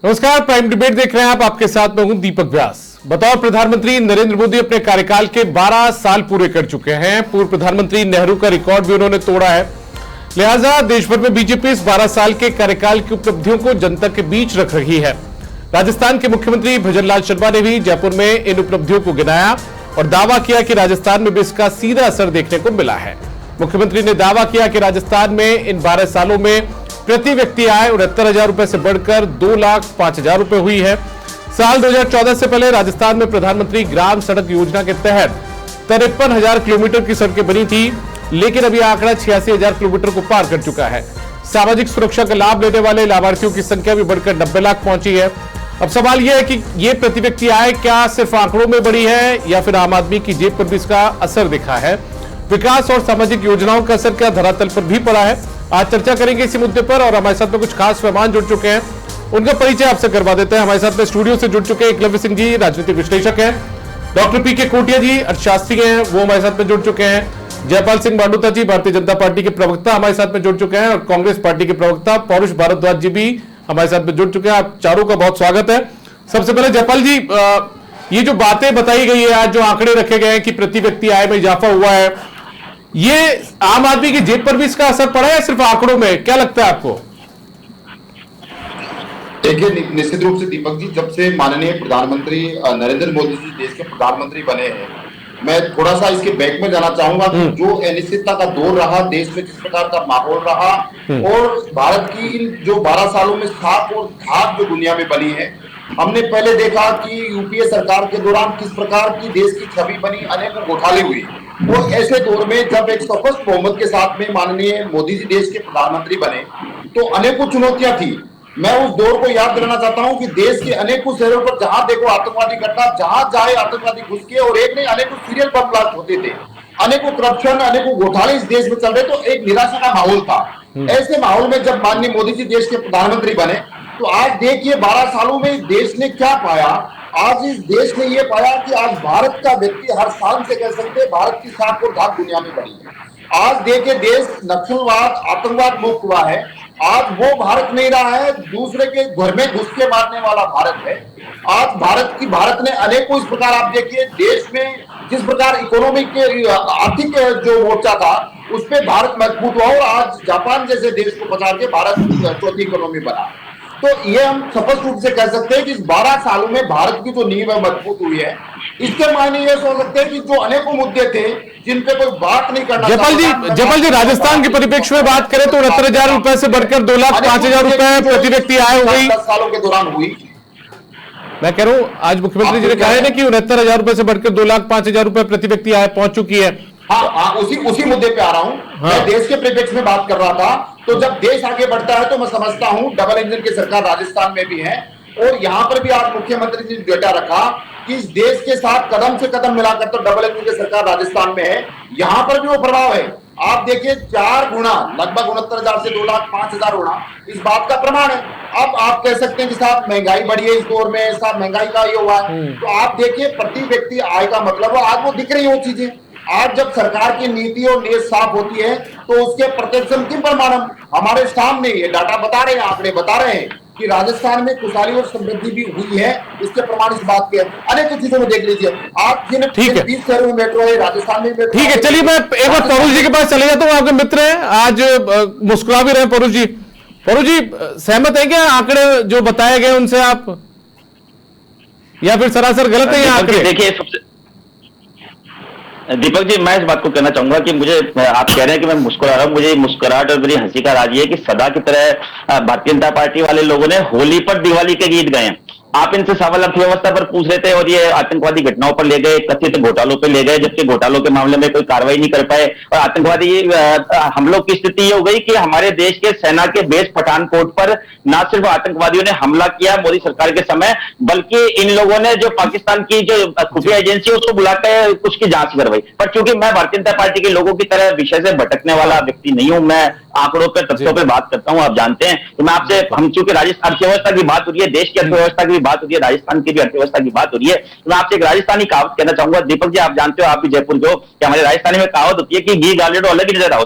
नमस्कार, prime debate देख रहे हैं आप। आपके साथ मैं हूं दीपक व्यास। बतौर प्रधानमंत्री नरेंद्र मोदी अपने कार्यकाल के 12 साल पूरे कर चुके हैं। पूर्व प्रधानमंत्री नेहरू का रिकॉर्ड भी उन्होंने तोड़ा है। लिहाजा देश भर में बीजेपी इस 12 साल के कार्यकाल की उपलब्धियों को जनता के बीच रख रही है। राजस्थान के मुख्यमंत्री भजनलाल शर्मा ने भी जयपुर में इन उपलब्धियों को गिनाया और दावा किया कि राजस्थान में भी इसका सीधा असर देखने को मिला है। मुख्यमंत्री ने दावा किया कि राजस्थान में इन 12 सालों में प्रति व्यक्ति आय 69,000 रुपए से बढ़कर 2,05,000 रुपए हुई है। साल 2014 से पहले राजस्थान में प्रधानमंत्री ग्राम सड़क योजना के तहत 53,000 किलोमीटर की सड़कें बनी थी, लेकिन अभी आंकड़ा 86,000 किलोमीटर को पार कर चुका है। सामाजिक सुरक्षा का लाभ लेने वाले लाभार्थियों की संख्या भी बढ़कर 90 लाख पहुंची है। अब सवाल यह है कि यह प्रति व्यक्ति आय क्या सिर्फ आंकड़ों में बढ़ी है या फिर आम आदमी की जेब पर भी इसका असर दिखा है? विकास और सामाजिक योजनाओं का असर क्या धरातल पर भी पड़ा है? आज चर्चा करेंगे इसी मुद्दे पर और हमारे साथ में कुछ खास मेहमान जुड़ चुके हैं। उनका परिचय आपसे करवा देते हैं। हमारे साथ में स्टूडियो से जुड़ चुके हैं एकलव्य सिंह जी, राजनीतिक विश्लेषक हैं। डॉक्टर पी के कोटिया जी अर्थशास्त्री हैं, वो हमारे साथ में जुड़ चुके हैं। जयपाल सिंह बांडुता जी भारतीय जनता पार्टी के प्रवक्ता हमारे साथ में जुड़ चुके हैं और कांग्रेस पार्टी के प्रवक्ता पौरुष भारद्वाज जी भी हमारे साथ में जुड़ चुके हैं। आप चारों का बहुत स्वागत है। सबसे पहले जयपाल जी, ये जो बातें बताई गई है, आज जो आंकड़े रखे गए हैं कि प्रति व्यक्ति आय में इजाफा हुआ है, ये आम आदमी की जेब पर भी इसका असर पड़ा है या सिर्फ आंकड़ों में? क्या लगता है आपको? देखिए, निश्चित रूप से दीपक जी, जब से माननीय प्रधानमंत्री नरेंद्र मोदी जी देश के प्रधानमंत्री बने हैं, मैं थोड़ा सा इसके बैक में जाना चाहूंगा कि जो अनिश्चितता का दौर रहा, देश में जिस प्रकार का माहौल रहा और भारत की जो 12 सालों में साख और धाक जो दुनिया में बनी है, हमने पहले देखा कि यूपीए सरकार के दौरान किस प्रकार की देश की छवि बनी, अनेक घोटाले हुए। और ऐसे दौर में जब एक स्पष्ट बहुमत के साथ में माननीय मोदी जी देश के प्रधानमंत्री बने तो अनेकों चुनौतियां थी। मैं उस दौर को याद दिलाना चाहता हूं कि देश के अनेकों शहरों पर जहां देखो आतंकवादी घटना, जहां जाए आतंकवादी घुस के, और एक नहीं अनेकों सीरियल बम ब्लास्ट होते थे, अनेकों करप्शन, अनेकों घोटाले इस देश में चल रहे, तो एक निराशा का माहौल था। ऐसे माहौल में जब माननीय मोदी जी देश के प्रधानमंत्री बने तो आज देखिए 12 सालों में देश ने क्या पाया। आज इस देश ने यह पाया कि आज भारत का व्यक्ति हर साल से कह सकते हैं भारत की साख और धाक दुनिया में बढ़ी है। आज देखिए देश नक्सलवाद, आतंकवाद मुक्त हुआ है। आज वो भारत नहीं रहा है दूसरे के घर में घुस के मारने वाला भारत है। आज भारत ने अनेकों इस प्रकार, आप देखिए देश में जिस प्रकार इकोनॉमिक के आर्थिक जो मोर्चा था उस पर भारत मजबूत हुआ और आज जापान जैसे देश को पछाड़ के भारत चौथी इकोनॉमी बना। तो ये हम स्पष्ट रूप से कह सकते हैं कि इस 12 सालों में भारत की जो नींव है मजबूत हुई है। इसके मायने ये सोच सकते हैं कि जो अनेकों मुद्दे थे जिन पे कोई बात नहीं करना। जयपाल जी, राजस्थान के परिप्रेक्ष्य में बात करें तो 69,000 रुपए से बढ़कर 2,05,000 रुपए प्रति व्यक्ति आय हो गई 10 सालों के दौरान हुई। मैं कह रहा हूं आज मुख्यमंत्री जी ने कहा है ना कि 69,000 रुपए से बढ़कर 2,05,000 रुपए प्रति व्यक्ति आय पहुंच चुकी है। हाँ, उसी मुद्दे पे आ रहा हूं। मैं देश के परिप्रेक्ष्य में बात कर रहा था। तो जब देश आगे बढ़ता है तो मैं समझता हूं डबल इंजन की सरकार राजस्थान में भी है और यहां पर भी आज मुख्यमंत्री जी ने डेटा रखा कि इस देश के साथ कदम से कदम मिलाकर तो डबल इंजन की सरकार राजस्थान में है। यहां पर भी वो प्रभाव है। आप देखिए 4 गुना, लगभग 69,000 से 2,05,000 गुना, इस बात का प्रमाण है। अब आप कह सकते हैं कि साहब महंगाई बढ़ी है इस दौर में, साहब महंगाई का ये हुआ है। तो आप देखिए प्रति व्यक्ति आय का मतलब आज वो दिख रही है वो चीजें। आज जब सरकार की नीति और नीयत साफ होती है तो उसके प्रत्यक्ष अंतिम प्रमाण हमारे सामने ये डाटा बता रहे हैं, आंकड़े बता रहे हैं कि राजस्थान में खुशहाली और समृद्धि भी हुई है। इसके प्रमाण इस बात के अनेक चीजों में देख लीजिए आप। 20 शहरों में मेट्रो है, राजस्थान में मेट्रो। ठीक है, चलिए मैं एक बार पौरुष जी के पास चले जाता हूँ। आपके मित्र हैं, आज मुस्कुरा भी रहे पौरुष जी। पौरुष जी, सहमत है क्या आंकड़े जो बताए गए उनसे आप, या फिर सरासर गलत है ये आंकड़े? देखिए दीपक जी, मैं इस बात को कहना चाहूंगा कि मुझे, आप कह रहे हैं कि मैं मुस्कुरा रहा हूं, मुझे मुस्कुराहट और मेरी हंसी का राज ये है कि सदा की तरह भारतीय जनता पार्टी वाले लोगों ने होली पर दिवाली के गीत गाए। आप इनसे सवाल अर्थव्यवस्था पर पूछ रहे थे और ये आतंकवादी घटनाओं पर ले गए, कथित घोटालों पर ले गए, जबकि घोटालों के मामले में कोई कार्रवाई नहीं कर पाए और आतंकवादी हमलों की स्थिति ये हो गई कि हमारे देश के सेना के बेस पठानकोट पर न सिर्फ आतंकवादियों ने हमला किया मोदी सरकार के समय, बल्कि इन लोगों ने जो पाकिस्तान की जो खुफिया एजेंसी उसको बुलाकर उसकी जांच करवाई। पर चूंकि मैं भारतीय जनता पार्टी के लोगों की तरह विषय से भटकने वाला व्यक्ति नहीं हूं, मैं आंकड़ों पर, तथ्यों पर बात करता हूं, आप जानते हैं। तो मैं आपसे, हम चूंकि राजस्थान अर्थव्यवस्था की बात हो रही है, देश की अर्थव्यवस्था की भी बात हो रही है, राजस्थान की भी अर्थव्यवस्था की बात हो रही है, तो मैं आपसे एक राजस्थानी कहावत कहना चाहूंगा। दीपक जी, आप जानते हो, आप भी जयपुर जो, कि हमारे राजस्थानी में कहावत होती है कि घी गाले तो अलग ही नजर आओ।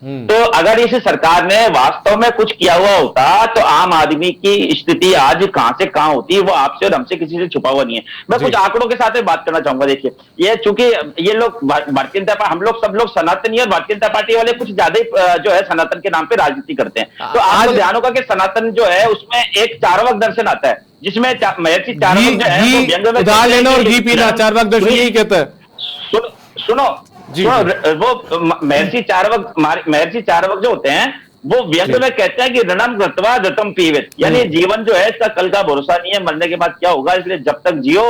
तो अगर इस सरकार ने वास्तव में कुछ किया हुआ होता तो आम आदमी की स्थिति आज कहां से कहां होती है, वो आपसे और हमसे किसी से छुपा हुआ नहीं है। मैं कुछ आंकड़ों के साथ बात करना चाहूंगा। देखिए, ये चूंकि ये लोग भारतीय जनता पार्टी, हम लोग सब लोग सनातनी और भारतीय जनता पार्टी वाले कुछ ज्यादा ही जो है सनातन के नाम पे राजनीति करते हैं। तो आपको ध्यान होगा कि सनातन जो है उसमें एक चार्वाक दर्शन आता है, जिसमें महर्षि चार्वाक जो है वो व्यंग में दाल लेना और घी पीना, चार्वाक दर्शन यही कहता है। सुनो, वो महर्षि चार्वाक जो होते हैं वो व्यंग में कहते हैं कि ऋणम कृत्वा ऋतम पीवेत, यानी जीवन जो है इसका कल का भरोसा नहीं है, मरने के बाद क्या होगा, इसलिए जब तक जियो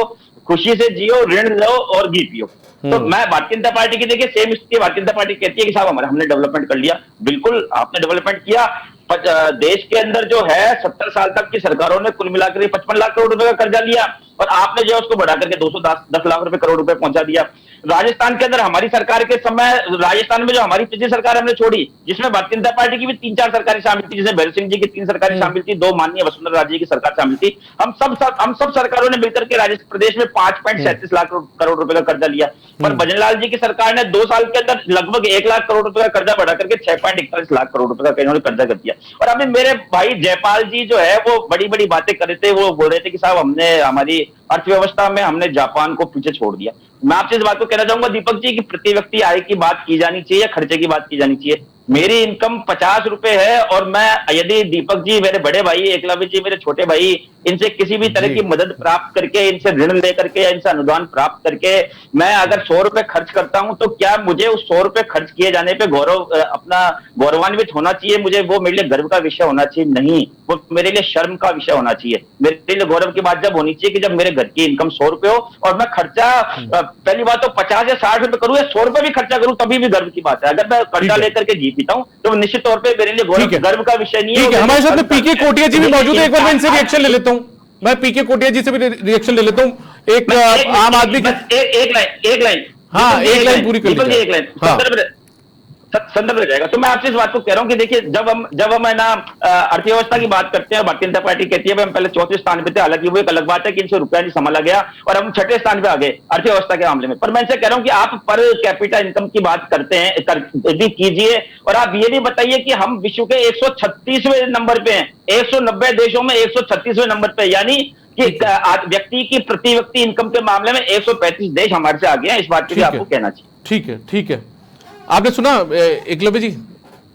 खुशी से जियो, ऋण लो और घी पियो। तो मैं भारतीय जनता पार्टी की, देखिए सेम स्थिति भारतीय जनता पार्टी कहती है कि साहब हमने डेवलपमेंट कर लिया। बिल्कुल आपने डेवलपमेंट किया। देश के अंदर जो है 70 साल तक की सरकारों ने कुल मिलाकर 55 लाख करोड़ रुपए का कर्जा लिया और आपने जो है उसको बढ़ाकर के 210 लाख रुपए करोड़ रुपए पहुंचा दिया। राजस्थान के अंदर हमारी सरकार के समय, राजस्थान में जो हमारी पिछली सरकार हमने छोड़ी, जिसमें भारतीय जनता पार्टी की भी 3-4 सरकारें शामिल थी, जिसमें भैरव सिंह जी की 3 सरकारें शामिल थी, 2 माननीय वसुंधरा राजे की सरकार शामिल थी। हम सब सरकारों ने मिलकर के राजस्थान प्रदेश में 5.37 लाख करोड़ रुपए का कर्जा लिया। पर भजनलाल जी की सरकार ने 2 साल के अंदर लगभग 1 लाख करोड़ रुपए का कर्जा बढ़ा करके 6.41 लाख करोड़ रुपए का इन्होंने कर्जा कर दिया। और अभी मेरे भाई जयपाल जी जो है वो बड़ी बड़ी बातें कर रहे थे, वो बोल रहे थे कि साहब हमने हमारी अर्थव्यवस्था में हमने जापान को पीछे छोड़ दिया। मैं आपसे इस बात को कहना चाहूंगा दीपक जी कि प्रति व्यक्ति आय की बात की जानी चाहिए या खर्चे की बात की जानी चाहिए। मेरी इनकम 50 रुपए है और मैं यदि दीपक जी, मेरे बड़े भाई एकलव्य जी, मेरे छोटे भाई, इनसे किसी भी तरह की मदद प्राप्त करके, इनसे ऋण लेकर के या इनसे अनुदान प्राप्त करके मैं अगर 100 रुपए खर्च करता हूं तो क्या मुझे उस 100 रुपए खर्च किए जाने पे अपना गौरवान्वित होना चाहिए? मुझे वो मेरे लिए गर्व का विषय होना चाहिए? नहीं, वो मेरे लिए शर्म का विषय होना चाहिए। मेरे लिए गौरव की बात जब होनी चाहिए कि जब मेरे घर की इनकम 100 रुपए हो और मैं खर्चा पहली बात तो 50 या 60 रुपए करूं या 100 रुपए भी खर्चा करूं तभी भी गर्व की बात है। अगर मैं कर्जा लेकर के जी पीता हूं तो निश्चित तौर पे मेरे लिए गर्व का विषय नहीं है। हमारे साथ में पीके कोटिया जी भी मौजूद है, एक बार मैं इनसे रिएक्शन ले लेता हूं। मैं पीके कोटिया जी से भी रिएक्शन ले लेता हूं। एक आम आदमी एक लाइन हाँ, एक लाइन पूरी कर लीजिए। एक लाइन संदर्भ रह जाएगा। तो मैं आपसे इस बात को कह रहा हूं कि देखिए, जब हम है ना अर्थव्यवस्था की बात करते हैं, भारतीय जनता पार्टी कहती है हम पहले 4थे स्थान पे थे। हालांकि वो एक अलग बात है कि इनसे रुपया नहीं संभाला गया और हम 6ठे स्थान पे आ गए अर्थव्यवस्था के मामले में। पर मैं इनसे कह रहा हूं कि आप पर कैपिटा इनकम की बात करते हैं, भी कीजिए और आप ये भी बताइए कि हम विश्व के 136वें नंबर पे हैं, 190 देशों में 136वें नंबर पे, यानी कि व्यक्ति की प्रति व्यक्ति इनकम के मामले में 135 देश हमारे से आगे हैं। इस बात के लिए आपको कहना चाहिए। ठीक है। आपने सुना एकलव्य जी,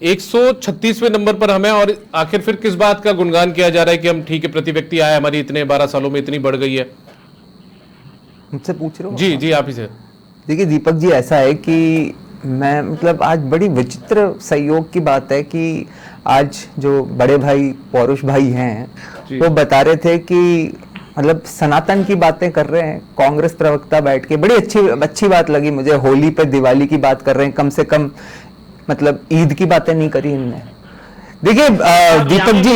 136वें नंबर पर हमें, और आखिर फिर किस बात का गुणगान किया जा रहा है कि हम ठीक है, प्रति व्यक्ति आय हमारी इतने 12 सालों में इतनी बढ़ गई है? मुझसे पूछ रहे हो? जी आप ही से। देखिए दीपक जी, ऐसा है कि मैं मतलब आज बड़ी विचित्र संयोग की बात है कि आज जो बड़े भाई पौरुष भाई हैं वो बता रहे थे कि मतलब सनातन की बातें कर रहे हैं, कांग्रेस प्रवक्ता बैठ के, बड़ी अच्छी बात लगी मुझे। होली पे दिवाली की बात कर रहे हैं, कम से कम मतलब ईद की बातें नहीं करी इनने। देखिए दीपक जी,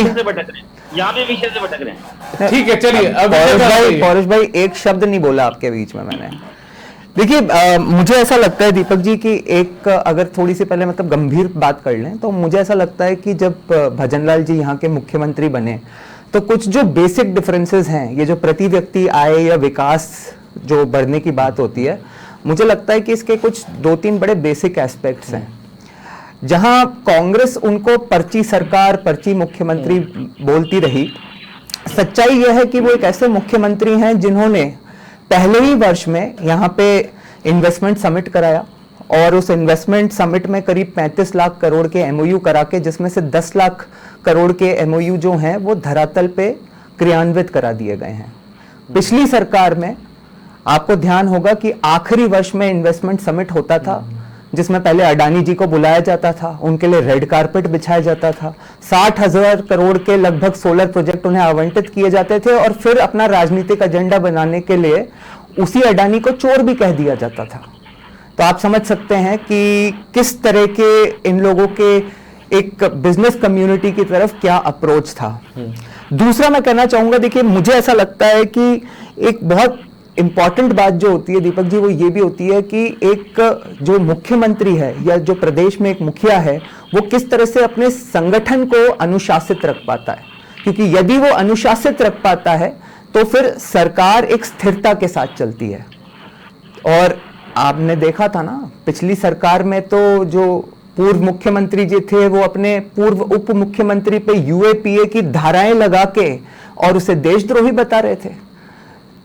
यहाँ पे विषय से भटक रहे हैं। ठीक है, चलिए। पौरुष भाई एक शब्द नहीं बोला आपके बीच में मैंने। देखिए मुझे ऐसा लगता है दीपक जी कि एक अगर थोड़ी सी पहले मतलब गंभीर बात कर लें तो मुझे ऐसा लगता है कि जब भजनलाल जी यहाँ के मुख्यमंत्री बने तो कुछ जो बेसिक डिफरेंसेस हैं, ये जो प्रति व्यक्ति आय या विकास जो बढ़ने की बात होती है, मुझे लगता है कि इसके कुछ 2-3 बड़े बेसिक एस्पेक्ट्स हैं। जहां कांग्रेस उनको पर्ची सरकार, पर्ची मुख्यमंत्री बोलती रही, सच्चाई यह है कि वो एक ऐसे मुख्यमंत्री हैं जिन्होंने पहले ही वर्ष में यहाँ पे इन्वेस्टमेंट समिट कराया और उस इन्वेस्टमेंट समिट में करीब 35 लाख करोड़ के एमओयू करा के, जिसमें से 10 लाख करोड़ के एमओयू जो हैं वो धरातल पे क्रियान्वित करा दिए गए हैं। पिछली सरकार में आपको ध्यान होगा कि आखिरी वर्ष में इन्वेस्टमेंट समिट होता था, जिसमें पहले अडानी जी को बुलाया जाता था, उनके लिए रेड कारपेट बिछाया जाता था, 60,000 करोड़ के लगभग सोलर प्रोजेक्ट उन्हें आवंटित किए जाते थे और फिर अपना राजनीतिक एजेंडा बनाने के लिए उसी अडानी को चोर भी कह दिया जाता था। तो आप समझ सकते हैं कि किस तरह के इन लोगों के एक बिजनेस कम्युनिटी की तरफ क्या अप्रोच था। दूसरा मैं कहना चाहूंगा, देखिए मुझे ऐसा लगता है कि एक बहुत इंपॉर्टेंट बात जो होती है दीपक जी वो ये भी होती है कि एक जो मुख्यमंत्री है या जो प्रदेश में एक मुखिया है वो किस तरह से अपने संगठन को अनुशासित रख पाता है, क्योंकि यदि वो अनुशासित रख पाता है तो फिर सरकार एक स्थिरता के साथ चलती है। और आपने देखा था ना पिछली सरकार में तो जो पूर्व मुख्यमंत्री जी थे वो अपने पूर्व उप मुख्यमंत्री पे यूएपीए की धाराएं लगा के और उसे देशद्रोही बता रहे थे।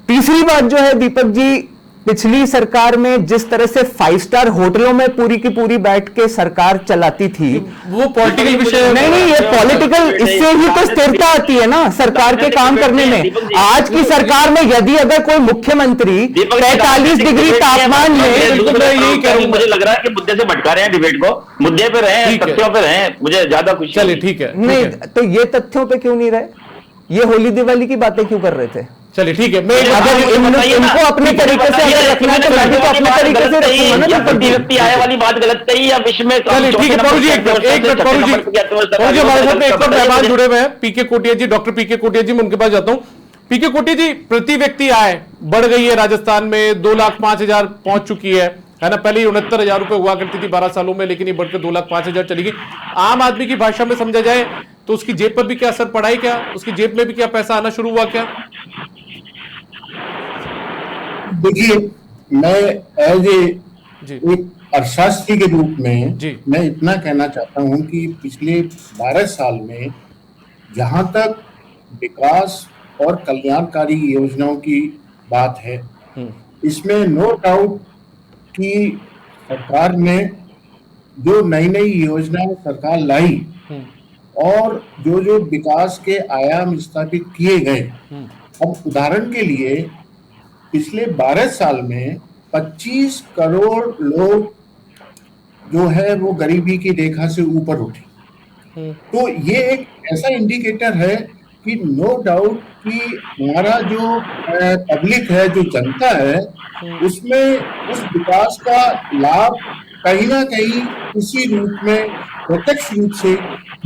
तीसरी बात जो है दीपक जी, पिछली सरकार में जिस तरह से 5 स्टार होटलों में पूरी की पूरी बैठ के सरकार चलाती थी, वो पॉलिटिकल विषय नहीं, ये पॉलिटिकल, इससे ही तो स्थिरता आती है ना सरकार के काम करने में। आज की सरकार में यदि अगर कोई मुख्यमंत्री 45 डिग्री तापमान में, यही कह रहा हूं, मुझे लग रहा है कि मुद्दे से भटका रहे हैं डिबेट को, मुद्दे पे रहे, तथ्यों पे रहे, मुझे ज्यादा खुशी। चलिए ठीक है, नहीं तो ये तथ्यों पे क्यों नहीं रहे, ये होली दिवाली की बातें क्यों कर रहे थे? चलिए ठीक है, मैं अगर इनको अपने तरीके से अगर रखना है तो मैं भी तो अपने तरीके से रखूंगा ना। व्यक्ति आए वाली बात गलत कही या विश्व में। चलिए ठीक है पौरू जी, एक मिनट पौरू जी हमारे साथ में एक और मेहमान जुड़े हुए हैं, पीके कोटिया जी, डॉक्टर पीके कोटिया जी, मैं उनके पास जाता हूं। पीके कोटिया जी, प्रति व्यक्ति आय बढ़ गई है राजस्थान में, 2,05,000 पहुंच चुकी है ना। पहले ही 69,000 रुपए हुआ करती थी 12 सालों में, लेकिन ये बढ़कर 2,05,000 चली गई। आम आदमी की भाषा में समझा जाए तो उसकी जेब पर भी क्या असर पड़ा है, क्या उसकी जेब में भी क्या पैसा आना शुरू हुआ क्या? देखिए, मैं एज एक अर्थशास्त्री के रूप में मैं इतना कहना चाहता हूं कि पिछले 12 साल में जहां तक विकास और कल्याणकारी योजनाओं की बात है, इसमें नो डाउट कि सरकार ने जो नई नई योजनाएं सरकार लाई और जो जो विकास के आयाम स्थापित किए गए, अब उदाहरण के लिए पिछले 12 साल में 25 करोड़ लोग जो है वो गरीबी की रेखा से ऊपर उठे। तो ये एक ऐसा इंडिकेटर है कि नो डाउट कि हमारा जो पब्लिक है, जो जनता है, उसमें उस विकास का लाभ कहीं ना कहीं किसी रूप में प्रत्यक्ष रूप से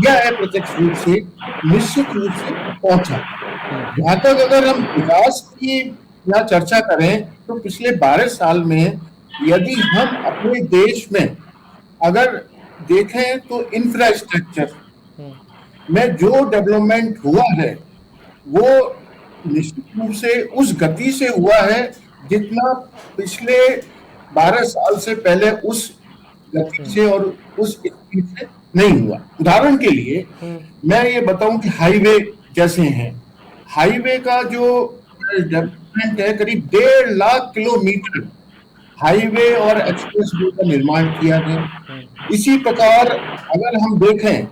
या अप्रत्यक्ष रूप से निश्चित रूप से पहुंचा। यहाँ तक अगर हम विकास की या चर्चा करें तो पिछले 12 साल में यदि हम अपने देश में अगर देखें तो इंफ्रास्ट्रक्चर में जो डेवलपमेंट हुआ है वो निश्चित रूप से उस गति से हुआ है जितना पिछले 12 साल से पहले उस गति से और उस स्पीड से नहीं हुआ। उदाहरण के लिए मैं ये बताऊं कि हाईवे जैसे हैं, हाईवे का जो डेवलपमेंट है, करीब 1.5 लाख किलोमीटर हाईवे और एक्सप्रेस वे का निर्माण किया गया। इसी प्रकार अगर हम देखें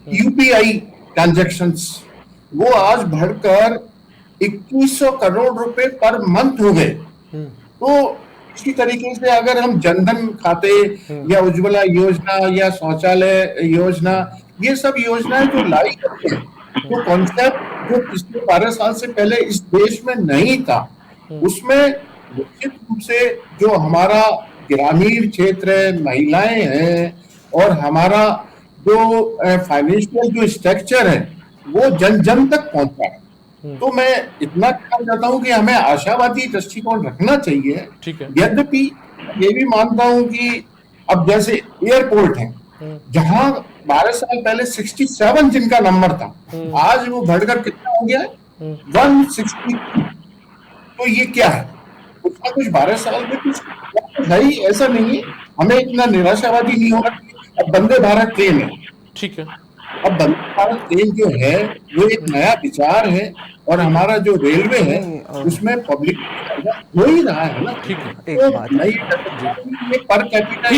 यूपीआई ट्रांजैक्शंस, वो आज बढ़कर 2100 करोड़ रुपए पर मंथ हो गए। तो इसी तरीके से अगर हम जनधन खाते या उज्ज्वला योजना या शौचालय योजना, ये सब योजनाएं जो लाई गई हैं, तो कॉन्सेप्ट जो पिछले 12 साल से पहले इस देश में नहीं था, उसमें निश्चित रूप से जो हमारा ग्रामीण क्षेत्र है, महिलाएं हैं और हमारा जो फाइनेंशियल जो स्ट्रक्चर है वो जन जन तक पहुंचा है। तो मैं इतना कहना चाहता हूं कि हमें आशावादी दृष्टिकोण रखना चाहिए। यद्यपि ये भी मानता हूं कि अब जैसे एयरपोर्ट है, जहां 12 साल पहले 67 जिनका नंबर था, आज वो बढ़कर कितना हो गया है, 160। तो ये क्या है, कुछ ना कुछ 12 साल में कुछ है ही, ऐसा नहीं है। हमें इतना निराशावादी नहीं होना। अब वंदे भारत ट्रेन है, ठीक है, अब वंदे भारत ट्रेन जो है वो एक नया विचार है और हमारा जो रेलवे है उसमें पब्लिक हो ही रहा है ना। ठीक है, एक बात पर कैपिटल।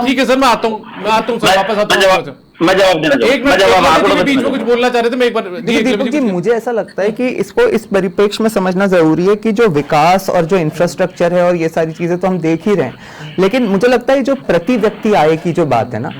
ठीक है सर, मैं आता हूँ सर, वापस आता हूँ। मैं जवाब देना चाहूंगा, बीच में कुछ बोलना चाह रहे थे, मैं एक बार। दीपक जी, मुझे ऐसा लगता है कि इसको इस परिप्रेक्ष्य में समझना जरूरी है कि जो विकास और जो इंफ्रास्ट्रक्चर है और ये सारी चीजें तो हम देख ही रहे हैं, लेकिन मुझे लगता है जो प्रति व्यक्ति आय की जो बात है ना,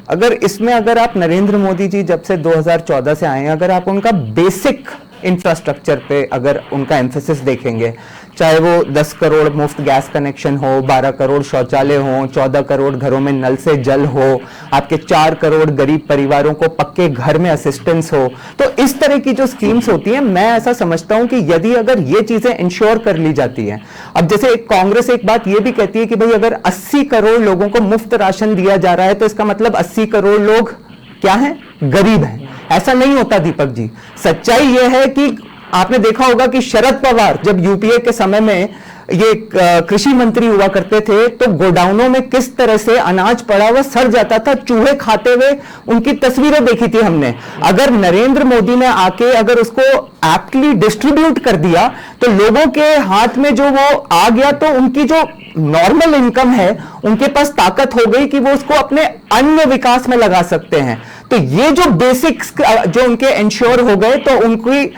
अगर इसमें अगर आप नरेंद्र मोदी जी जब से 2014 से आए हैं, अगर आप उनका बेसिक इंफ्रास्ट्रक्चर पे अगर उनका एम्फेसिस देखेंगे, चाहे वो 10 करोड़ मुफ्त गैस कनेक्शन हो, 12 करोड़ शौचालय हो, 14 करोड़ घरों में नल से जल हो, आपके 4 करोड़ गरीब परिवारों को पक्के घर में असिस्टेंस हो, तो इस तरह की जो स्कीम्स होती हैं, मैं ऐसा समझता हूं कि यदि अगर ये चीजें इंश्योर कर ली जाती हैं, अब जैसे कांग्रेस एक बात ये भी कहती है कि भाई अगर 80 करोड़ लोगों को मुफ्त राशन दिया जा रहा है तो इसका मतलब 80 करोड़ लोग क्या हैं, गरीब हैं। ऐसा नहीं होता दीपक जी। सच्चाई यह है कि आपने देखा होगा कि शरद पवार जब यूपीए के समय में ये कृषि मंत्री हुआ करते थे, तो गोडाउनों में किस तरह से अनाज पड़ा हुआ सड़ जाता था, चूहे खाते हुए, उनकी तस्वीरें देखी थी हमने। अगर नरेंद्र मोदी ने आके अगर उसको एप्टली डिस्ट्रीब्यूट कर दिया तो लोगों के हाथ में जो वो आ गया, तो उनकी जो नॉर्मल इनकम है, उनके पास ताकत हो गई कि वो उसको अपने अन्य विकास में लगा सकते हैं। तो ये जो बेसिक्स जो उनके इंश्योर हो गए, तो उनकी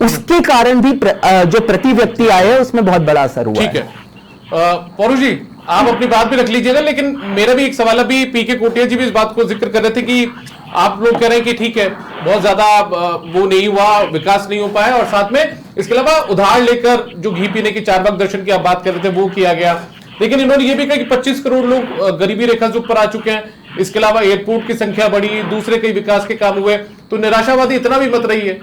उसके कारण भी जो प्रति व्यक्ति आए हैं उसमें बहुत बड़ा असर हुआ। ठीक है पौरुष जी, आप अपनी बात भी रख लीजिएगा, लेकिन मेरा भी एक सवाल, अभी पीके कोटिया जी भी इस बात को जिक्र कर रहे थे कि आप लोग कह रहे हैं कि ठीक है बहुत ज्यादा वो नहीं हुआ, विकास नहीं हो पाया, और साथ में इसके अलावा उधार लेकर जो घी पीने की चारबाग दर्शन की आप बात कर रहे थे वो किया गया। लेकिन इन्होंने ये भी कहा कि 25 करोड़ लोग गरीबी रेखा से ऊपर आ चुके हैं, इसके अलावा एयरपोर्ट की संख्या बढ़ी, दूसरे कई विकास के काम हुए, तो निराशावादी इतना भी मत रही है।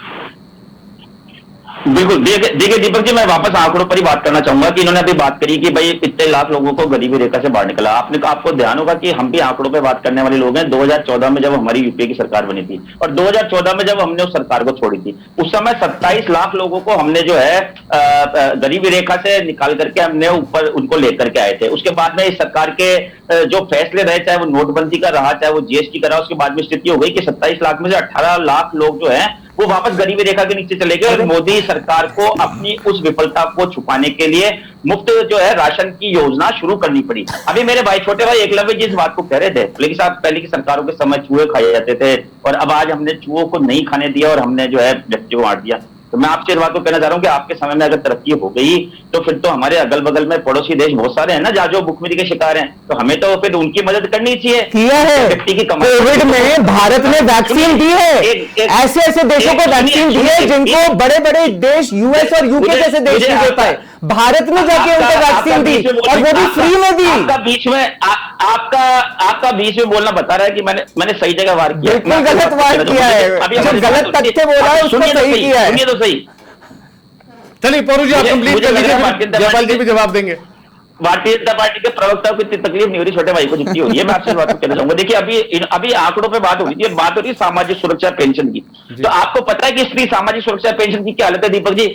बिल्कुल, देखिए दीपक जी, मैं वापस आंकड़ों पर ही बात करना चाहूंगा कि इन्होंने अभी बात करी कि भाई इतने लाख लोगों को गरीबी रेखा से बाहर निकला। आपको ध्यान होगा कि हम भी आंकड़ों पे बात करने वाले लोग हैं। 2014 में जब हमारी यूपीए की सरकार बनी थी और 2014 में जब हमने उस सरकार को छोड़ी थी, उस समय 27 लाख लोगों को हमने जो है गरीबी रेखा से निकाल करके हमने ऊपर उनको लेकर के आए थे। उसके बाद में इस सरकार के जो फैसले रहे, चाहे वो नोटबंदी का रहा, चाहे वो जीएसटी का रहा, उसके बाद में स्थिति हो गई कि 27 लाख में से 18 लाख लोग जो है वो वापस गरीबी रेखा के नीचे चले गए। और मोदी सरकार को अपनी उस विफलता को छुपाने के लिए मुफ्त जो है राशन की योजना शुरू करनी पड़ी। अभी मेरे भाई, छोटे भाई एकलव्य जी इस बात को कह रहे थे, लेकिन साहब पहले की सरकारों के समय चूहे खाए जाते थे और अब आज हमने चूहों को नहीं खाने दिया और हमने जो है व्यक्तियों को मार दिया। तो मैं आपसे इस बात को कहना चाह रहा हूं कि आपके समय में अगर तरक्की हो गई तो फिर तो हमारे अगल बगल में पड़ोसी देश बहुत सारे हैं ना जहां जो भूखमरी के शिकार हैं, तो हमें तो फिर उनकी मदद करनी चाहिए। किया है, व्यक्ति की कमाई, कोविड में भारत ने वैक्सीन दी है, ऐसे ऐसे देशों को वैक्सीन दी है जिनको बड़े बड़े देश यूएस और यूके जैसे देश नहीं दे पाए, भारत में जाके उनको वैक्सीन दी और वो भी फ्री में दी। आपका बीच में बोलना बता रहा है कि मैंने सही जगह वार किया, बिल्कुल गलत वार किया है, जो गलत तथ्य बोला है उसको सही किया है। सुनिए तो सही। चलिए पौरुष जी आप कंप्लीट कर लीजिए, जयपाल जी भी जवाब देंगे। भारतीय जनता पार्टी के प्रवक्ता को इतनी तकलीफ नहीं हो रही, छोटे भाई को जितनी हो रही है। मैं आपसे बात कहना चाहूंगा, देखिए अभी आंकड़ों पे बात हो रही थी, बात हो रही है सामाजिक सुरक्षा पेंशन की। तो आपको पता है कि इसकी सामाजिक सुरक्षा पेंशन की क्या हालत है दीपक जी?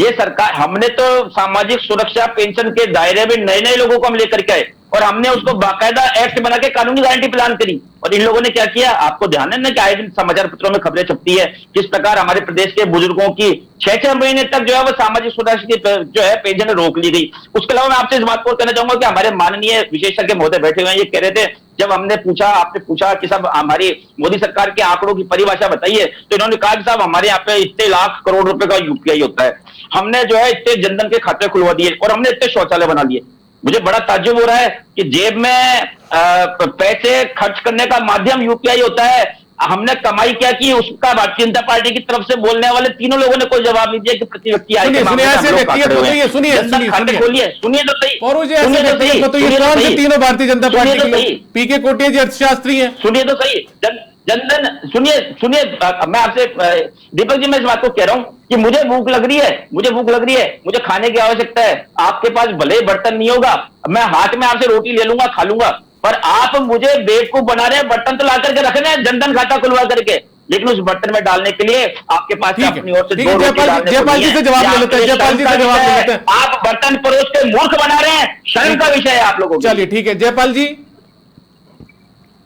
ये सरकार, हमने तो सामाजिक सुरक्षा पेंशन के दायरे में नए नए लोगों को हम लेकर के आए और हमने उसको बाकायदा एक्ट बना के कानूनी गारंटी प्रदान करी। और इन लोगों ने क्या किया, आपको ध्यान है ना कि आए दिन समाचार पत्रों में खबरें छपती है किस प्रकार हमारे प्रदेश के बुजुर्गों की 6-6 महीने तक जो है वो सामाजिक सुरक्षा की जो है पेंशन रोक ली गई। उसके अलावा मैं आपसे इस बात को कहना चाहूंगा कि हमारे माननीय विशेषज्ञ महोदय बैठे हुए हैं, ये कह रहे थे, जब हमने पूछा, आपने पूछा कि साहब हमारी मोदी सरकार के आंकड़ों की परिभाषा बताइए, तो इन्होंने कहा कि साहब हमारे यहाँ पे इतने लाख करोड़ रुपए का यूपीआई होता है, हमने जो है इतने जनधन के खाते खुलवा दिए और हमने इतने शौचालय बना लिए। मुझे बड़ा ताज्जुब हो रहा है कि जेब में पैसे खर्च करने का माध्यम यूपीआई होता है। हमने कमाई क्या की, उसका भारतीय जनता पार्टी की तरफ से बोलने वाले तीनों लोगों ने कोई जवाब नहीं दिया कि प्रति व्यक्ति आय के मामले में हम लोग काट रहे हैं। सुनिए तो सही, तीनों भारतीय जनता पार्टी के पीके कोटिया जी अर्थशास्त्री हैं, सुनिए तो सही। जनधन, सुनिए मैं आपसे दीपक जी, मैं इस बात को कह रहा हूं कि मुझे भूख लग रही है, मुझे खाने की आवश्यकता है। आपके पास भले ही बर्तन नहीं होगा, मैं हाथ में आपसे रोटी ले लूंगा, खा लूंगा, पर आप मुझे बेवकूफ बना रहे हैं। बर्तन तो ला करके रखने हैं जनधन खाता खुलवा करके, लेकिन उस बर्तन में डालने के लिए आपके पास अपनी ओर से जयपाल जी से जवाब ले लेते हैं। आप बर्तन परोस के मूर्ख बना रहे हैं, शर्म का विषय है आप लोगों को। चलिए ठीक है जयपाल जी,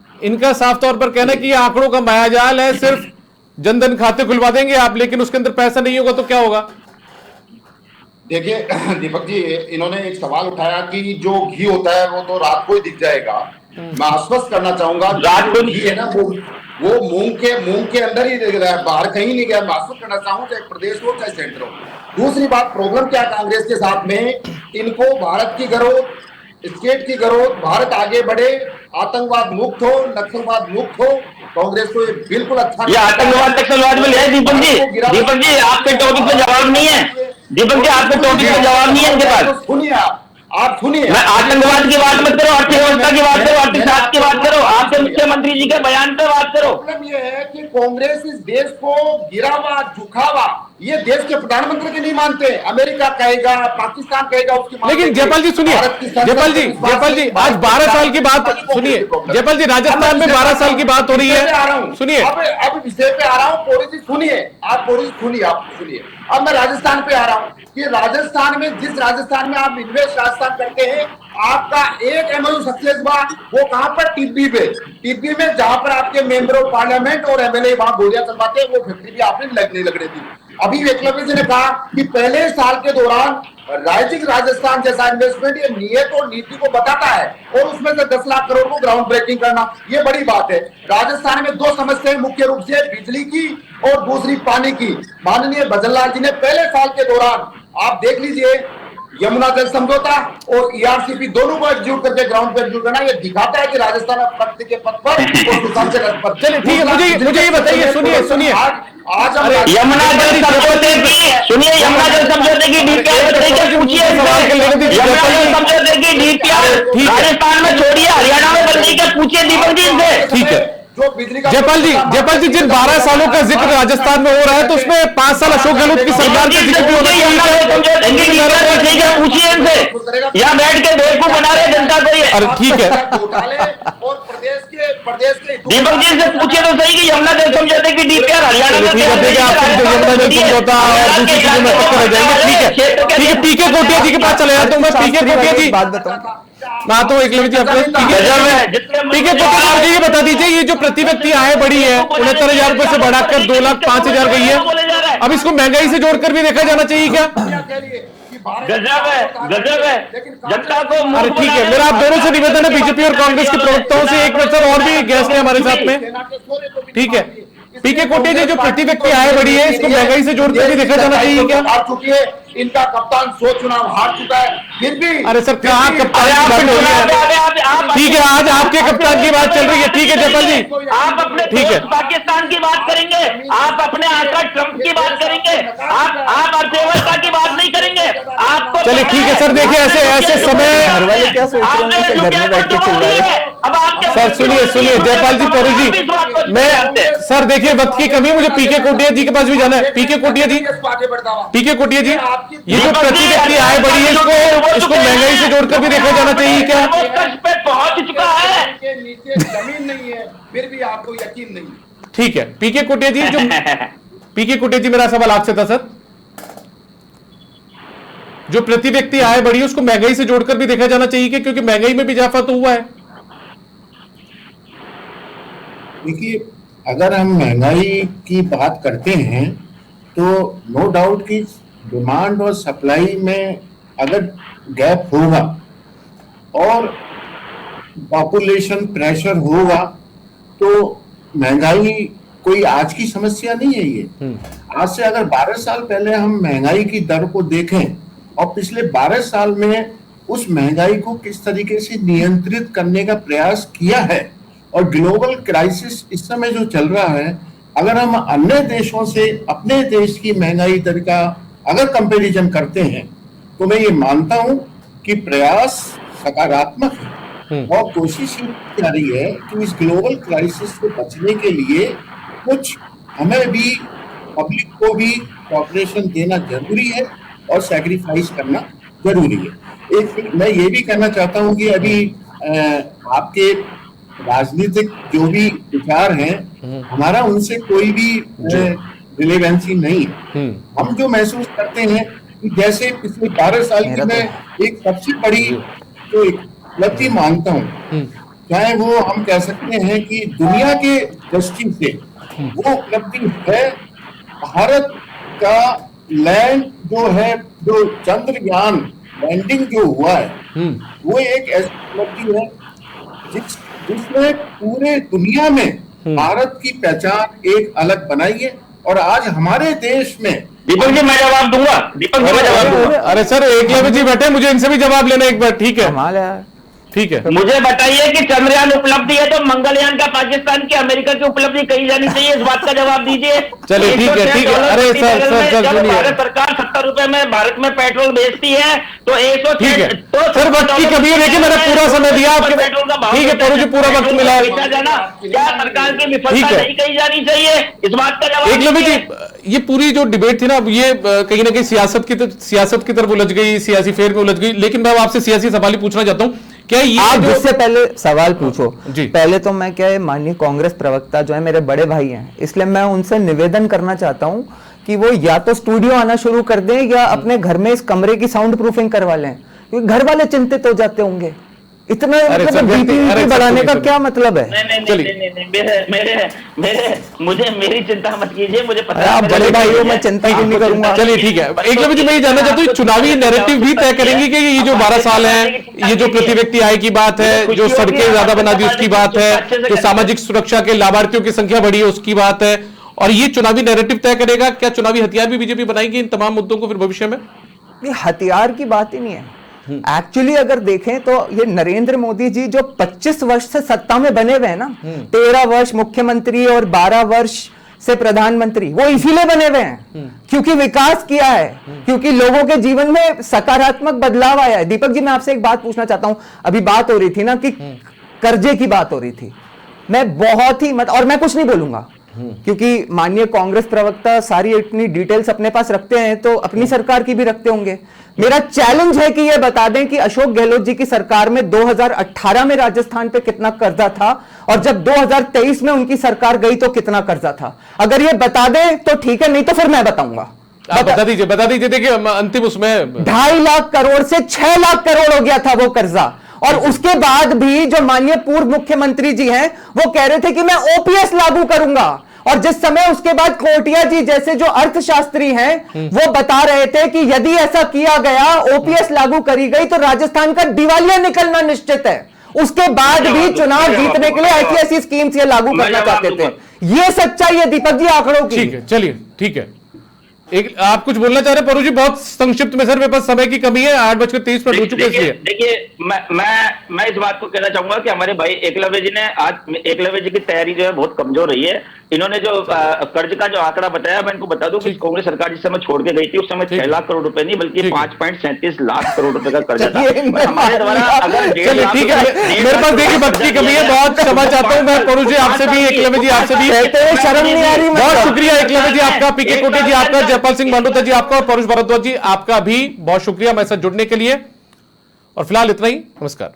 इनका साफ तौर पर कहना कि ये आंकड़ों का मायाजाल है, सिर्फ जनधन खाते खुलवा देंगे आप, लेकिन उसके अंदर पैसा नहीं होगा तो क्या होगा? देखिए दीपक जी, इन्होंने एक सवाल उठाया कि जो घी होता है वो तो रात को ही दिख जाएगा। मैं आश्वस्त करना चाहूंगा, रात को घी है ना वो मूंग के अंदर ही दिख रहा है, बाहर कहीं नहीं गया। मैं आश्वस्त करना चाहूँ, चाहे प्रदेश हो चाहे सेंटर हो। दूसरी बात, प्रॉब्लम क्या कांग्रेस के साथ में, इनको भारत की ग्रोथ, स्टेट की ग्रोथ, भारत आगे बढ़े, आतंकवाद मुक्त हो, नक्सलवाद मुक्त हो, कांग्रेस को ये बिल्कुल अच्छा। ये आतंकवाद नक्सलवाद में है दीपक जी आपके टॉपिक पे जवाब नहीं है। दीपक जी आपके टॉपिक पे जवाब नहीं है इनके पास। सुनिए आप सुनिए, मैं आतंकवाद की बात मत करो, अर्थव्यवस्था की बात करो, अर्थशास्त्र की बात करो, आपके मुख्यमंत्री जी के बयान पे बात करो। प्रॉब्लम ये है कि कांग्रेस इस देश को गिरावा, झुकावा ये देश के प्रधानमंत्री के नहीं मानते, अमेरिका कहेगा, पाकिस्तान कहेगा उसकी मानते। लेकिन जयपाल जी सुनिए, जयपाल जी आज 12 साल की बात सुनिए, जयपाल जी राजस्थान में 12 साल की बात हो रही है, सुनिए। अब विषय पे आ रहा हूँ, पोरी जी सुनिए, आप सुनिए। अब मैं राजस्थान पे आ रहा हूँ कि राजस्थान में, जिस राजस्थान में आप इन्वेस्ट राजस्थान करते हैं, आपका एक एमओयू सक्सेस हुआ, वो कहां पर? टिब्बी में, जहां पर आपके मेंबर ऑफ पार्लियामेंट और एमएलए वहां गोलियां चलवाते हैं, वो फैक्ट्री भी आपने नहीं लगने दी। अभी एकलव्य जी ने कहा कि पहले साल के दौरान राज्य राजस्थान जैसा इन्वेस्टमेंट ये नियत और नीति को बताता है, और उसमें से 10 लाख करोड़ को ग्राउंड ब्रेकिंग करना, ये बड़ी बात है। राजस्थान में 2 समस्याएं मुख्य रूप से, बिजली की और दूसरी पानी की। माननीय भजन लाल जी ने पहले साल के दौरान, आप देख लीजिए, यमुना जल समझौता और ईआरसीपी दोनों को एकजुट करके ग्राउंड पे एकजुट करना, ये दिखाता है कि राजस्थान अब प्रगति के पथ पर और सुशांत के रथ पर। चलिए ठीक है, मुझे ये बताइए, सुनिए आज यमुना जल समझौते की, सुनिए, यमुना जल समझौते की डीपीआर पूछिए, यमुना जल समझौते की डीपीआर राजस्थान में छोड़िए, हरियाणा में बन रही है, पूछिए दीपक जी से। ठीक है जयपाल जी जिन 12 सालों का जिक्र राजस्थान में हो रहा है, तो उसमें 5 साल अशोक गहलोत की सरकार का जिक्र भी होना चाहिए, पूछिए इनसे, यहाँ बैठ के बेवकूफ बना रहे जनता को ये। अरे ठीक है, और प्रदेश के दीपक जी से पूछिए तो सही कि यमुना जल समझौते की डीपीआर हरियाणा में ठीक है, यमुना जल समझौता और दूसरी चीजों में टक्कर हो जाएंगे। ठीक है, पीके कोटिया जी के पास चले जाता हूँ मैं। पीके कोटिया जी बात बताऊं, मैं आता हूँ एकलव्य जी, अपने पीके कोटिया मुझे ये बता दीजिए, ये जो प्रति व्यक्ति आय बढ़ी है 69,000 रुपए से बढ़ाकर 2,05,000 गई है, अब इसको महंगाई से जोड़कर भी देखा जाना चाहिए क्या? गजब है जनता को। अरे ठीक है, मेरा आप दोनों से निवेदन है, बीजेपी और कांग्रेस के प्रवक्ताओं से, एक मिनट सर, और भी गेस्ट है हमारे साथ में, ठीक है। पीके कोटिया जी, जो प्रति व्यक्ति आय बढ़ी है, इसको महंगाई से जोड़कर भी देखा जाना चाहिए क्या? हार चुकी है, इनका कप्तान 100 चुनाव हार चुका है, फिर भी। अरे सर, कहाँ कप्तान की बात हो रही है? ठीक है, आज आपके कप्तान की बात चल रही है, ठीक है जयपाल जी, आप अपने ठीक है, पाकिस्तान की बात करेंगे, आप अपने आका ट्रंप की बात करेंगे, आप अर्थव्यवस्था की बात नहीं करेंगे। आपको चलिए ठीक है सर, देखिए ऐसे समय, घर वाले क्या सोच रहे हैं कि घर में बैठ के चिल्ला रहे हैं? सर सुनिए जयपाल जी, पौरी जी, मैं सर देखिए वक्त की कमी, मुझे पीके कोटिया जी के पास भी जाना है। पीके कोटिया जी, ये जो प्रति व्यक्ति आय बढ़ी है, इसको महंगाई से जोड़कर भी देखा जाना चाहिए क्या? पहुंच चुका है, नीचे जमीन नहीं है, फिर भी आपको यकीन नहीं। ठीक है, पीके कोटिया जी, जो पीके कोटिया जी, मेरा सवाल आपसे था सर, जो प्रति व्यक्ति आय बढ़ी है, उसको महंगाई से जोड़कर भी देखा जाना चाहिए, क्योंकि महंगाई में भी इजाफा तो हुआ है। देखिए, अगर हम महंगाई की बात करते हैं तो नो डाउट कि डिमांड और सप्लाई में अगर गैप होगा और पॉपुलेशन प्रेशर होगा तो महंगाई कोई आज की समस्या नहीं है। ये आज से अगर 12 साल पहले हम महंगाई की दर को देखें और पिछले 12 साल में उस महंगाई को किस तरीके से नियंत्रित करने का प्रयास किया है, और ग्लोबल क्राइसिस इस समय जो चल रहा है, अगर हम अन्य देशों से अपने देश की महंगाई दर का अगर कंपैरिजन करते हैं, तो मैं ये मानता हूं कि प्रयास सकारात्मक है और कोशिश की जा रही है कि इस ग्लोबल क्राइसिस से बचने के लिए कुछ हमें भी, पब्लिक को भी कॉपरेशन देना जरूरी है और सैक्रिफाइस करना जरूरी है। एक मैं ये भी कहना चाहता हूं कि अभी आपके राजनीतिक जो भी विचार हैं, हमारा उनसे कोई भी रिलेवेंसी नहीं है। हम जो महसूस करते हैं कि जैसे पिछले 12 साल की मैं एक सबसे बड़ी जो उपलब्धि मानता हूँ, चाहे वो हम कह सकते हैं कि दुनिया के दृष्टि से वो उपलब्धि है भारत का लैंड जो है, जो चंद्रयान लैंडिंग जो हुआ है, वो एक ऐसी उपलब्धि है जिसने पूरे दुनिया में भारत की पहचान एक अलग बनाई है। और आज हमारे देश में, दीपक जी मैं जवाब दूंगा, अरे सर एकलव्य जी बैठे, मुझे इनसे भी जवाब लेना एक बार, ठीक है? ठीक है, मुझे बताइए कि चंद्रयान उपलब्धि है तो मंगलयान का पाकिस्तान की अमेरिका की उपलब्धि कही जानी चाहिए, इस बात का जवाब दीजिए। चलिए ठीक है, ठीक है। अरे सर सुनिए, भारत सरकार 70 रुपए में भारत में पेट्रोल बेचती है तो 100 ठीक है सर, वक्त की कमी है, देखिए मैंने पूरा समय दिया आपके, ठीक है परोजी, पूरा वक्त मिला है। जाना क्या सरकार की विफलता नहीं कही जानी चाहिए, इस बात का जवाब। एकलव्य जी, ये पूरी जो डिबेट थी ना, ये कहीं ना कहीं सियासत की तरफ उलझ गई, सियासी फेर में उलझ गई। लेकिन मैं आपसे सियासी सवाल ही पूछना चाहता हूं, क्या ये आप जिससे पहले सवाल पूछो जी, पहले तो मैं क्या है, माननीय कांग्रेस प्रवक्ता जो है मेरे बड़े भाई हैं, इसलिए मैं उनसे निवेदन करना चाहता हूं कि वो या तो स्टूडियो आना शुरू कर दें या अपने घर में इस कमरे की साउंड प्रूफिंग करवा लें, क्योंकि घर वाले चिंतित हो जाते होंगे। इतना मतलब बीपी बढ़ाने का क्या मतलब है? मुझे मेरी चिंता मत कीजिए, मुझे पता है आप बड़े भाई हो, मैं चिंता क्यों नहीं करूंगा। चलिए ठीक है, एकलव्य जी मैं ये जानना चाहता हूँ, चुनावी नैरेटिव भी तय करेंगे कि ये जो 12 साल है, ये जो प्रति व्यक्ति आय की बात है, जो सड़कें ज्यादा बना दी उसकी बात है, जो सामाजिक सुरक्षा के लाभार्थियों की संख्या बढ़ी है उसकी बात है, और ये चुनावी नैरेटिव तय करेगा? क्या चुनावी हथियार भी बीजेपी बनाएगी इन तमाम मुद्दों को फिर भविष्य में? हथियार की बात ही नहीं है। एक्चुअली अगर देखें तो ये नरेंद्र मोदी जी जो 25 वर्ष से सत्ता में बने हुए हैं ना, 13 वर्ष मुख्यमंत्री और 12 वर्ष से प्रधानमंत्री, वो इसीलिए बने हुए हैं क्योंकि विकास किया है, क्योंकि लोगों के जीवन में सकारात्मक बदलाव आया है। दीपक जी मैं आपसे एक बात पूछना चाहता हूं, अभी बात हो रही थी ना कि कर्जे की बात हो रही थी, मैं बहुत ही और मैं कुछ नहीं बोलूंगा क्योंकि माननीय कांग्रेस प्रवक्ता सारी इतनी डिटेल्स अपने पास रखते हैं तो अपनी सरकार की भी रखते होंगे। मेरा चैलेंज है कि यह बता दें कि अशोक गहलोत जी की सरकार में 2018 में राजस्थान पे कितना कर्जा था और जब 2023 में उनकी सरकार गई तो कितना कर्जा था। अगर ये बता दें तो ठीक है, नहीं तो फिर मैं बताऊंगा। बता दीजिए। देखिए अंतिम उसमें 2.5 लाख करोड़ से 6 लाख करोड़ हो गया था वो कर्जा, और उसके बाद भी जो माननीय पूर्व मुख्यमंत्री जी हैं वो कह रहे थे कि मैं ओपीएस लागू करूंगा, और जिस समय उसके बाद कोटिया जी जैसे जो अर्थशास्त्री हैं वो बता रहे थे कि यदि ऐसा किया गया, ओपीएस लागू करी गई तो राजस्थान का दिवालिया निकलना निश्चित है। उसके बाद भी चुनाव जीतने के लिए ऐसी ऐसी स्कीम्स ये लागू करना चाहते थे। ये सच्चाई है दीपक जी आंकड़ों की। ठीक है, चलिए ठीक है। एक आप कुछ बोलना चाह रहे हैं परोजी? बहुत संक्षिप्त में सर, मेरे पास समय की कमी है, 8:30 हो चुके हैं। देखिए मैं इस बात को कहना चाहूंगा कि हमारे भाई एकलव्य जी ने आज एकलव्य जी की तैयारी जो है बहुत कमजोर रही है। इन्होंने जो कर्ज का जो आंकड़ा बताया, मैं इनको बता दूं कि कांग्रेस सरकार जिस समय छोड़ के गई थी उस समय 6 लाख करोड़ रुपए नहीं बल्कि 5.37 लाख करोड़ रुपए का कर्जा था हमारे द्वारा। अगर चलिए ठीक है, मेरे पास देखिए वक्त की कमी है, बहुत क्षमा चाहता हूं मैं परोजी आपसे भी, एकलव्य जी आपसे भी, शर्म नहीं आ रही। बहुत शुक्रिया एकलव्य जी आपका, पीके कोटे जी आपका, जयपाल सिंह मांडोता जी आपका, और परोज भारद्वाज जी आपका भी बहुत शुक्रिया हमारे साथ जुड़ने के लिए। और फिलहाल इतना ही, नमस्कार।